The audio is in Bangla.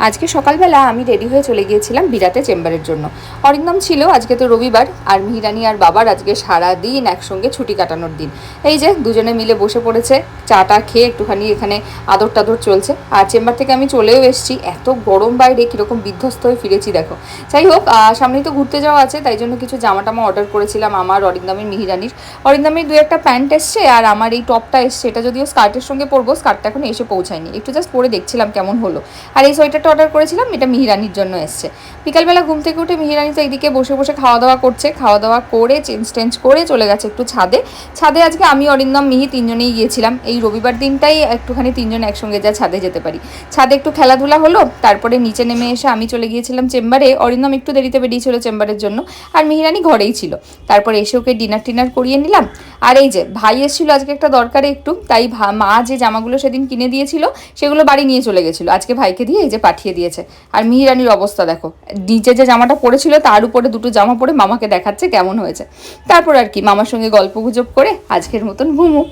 আজকে সকালবেলা আমি রেডি হয়ে চলে গিয়েছিলাম বিরাটে চেম্বারের জন্য। অরিন্দম ছিল, আজকে তো রবিবার, আর মিহিরানি আর বাবার আজকে সারা দিন একসঙ্গে ছুটি কাটানোর দিন। এই যে দুজনে মিলে বসে পড়েছে, চাটা খেয়ে একটুখানি এখানে আদর টাদর চলছে। আর চেম্বার থেকে আমি চলেও এসেছি, এত গরম বাইরে, কীরকম বিধ্বস্ত হয়ে ফিরেছি দেখো। যাই হোক, সামনেই তো ঘুরতে যাওয়া আছে, তাই জন্য কিছু জামা টামা অর্ডার করেছিলাম আমার, অরিন্দমের, মিহিরানির। অরিন্দমের দু একটা প্যান্ট এসছে, আর আমার এই টপটা এসছে, এটা যদিও স্কার্টের সঙ্গে পরবো, স্কার্টটা এখন এসে পৌঁছায়নি, একটু জাস্ট পরে দেখছিলাম কেমন হলো। আর এই সোয়েটারটা অর্ডার করেছিলাম, এটা মিহিরানির জন্য এসছে। বিকালবেলা ঘুম থেকে উঠে মিহিরানি তো এইদিকে বসে বসে খাওয়া দাওয়া করছে, খাওয়া দাওয়া করে চেঞ্জ করে চলে গেছে একটু ছাদে। ছাদে আজকে আমি, অরিন্দম, মিহি তিনজনেই গিয়েছিলাম। এই রবিবার দিনটাই একটুখানি তিনজন একসঙ্গে যা ছাদে যেতে পারি। ছাদে একটু খেলাধুলা হলো, তারপরে নিচে নেমে এসে আমি চলে গিয়েছিলাম চেম্বারে। অরিন্দম একটু দেরিতে বেরিয়েছিল চেম্বারের জন্য, আর মিহিরানি ঘরেই ছিল। তারপরে এসে ওকে ডিনার করিয়ে নিলাম। আর এই যে ভাই এসেছিল আজকে একটা দরকারে একটু, তাই মা যে জামাগুলো সেদিন কিনে দিয়েছিল সেগুলো বাড়ি নিয়ে চলে গেছিলো, আজকে ভাইকে দিয়ে এই যে পাঠিয়ে দিয়েছে। আর মিহিরানির অবস্থা দেখো, নিচে যে জামাটা পরেছিল তার উপরে দুটো জামা পরে মামাকে দেখাচ্ছে কেমন হয়েছে। তারপর আর কি, মামার সঙ্গে গল্প গুজব করে আজকের মতন ঘুমু।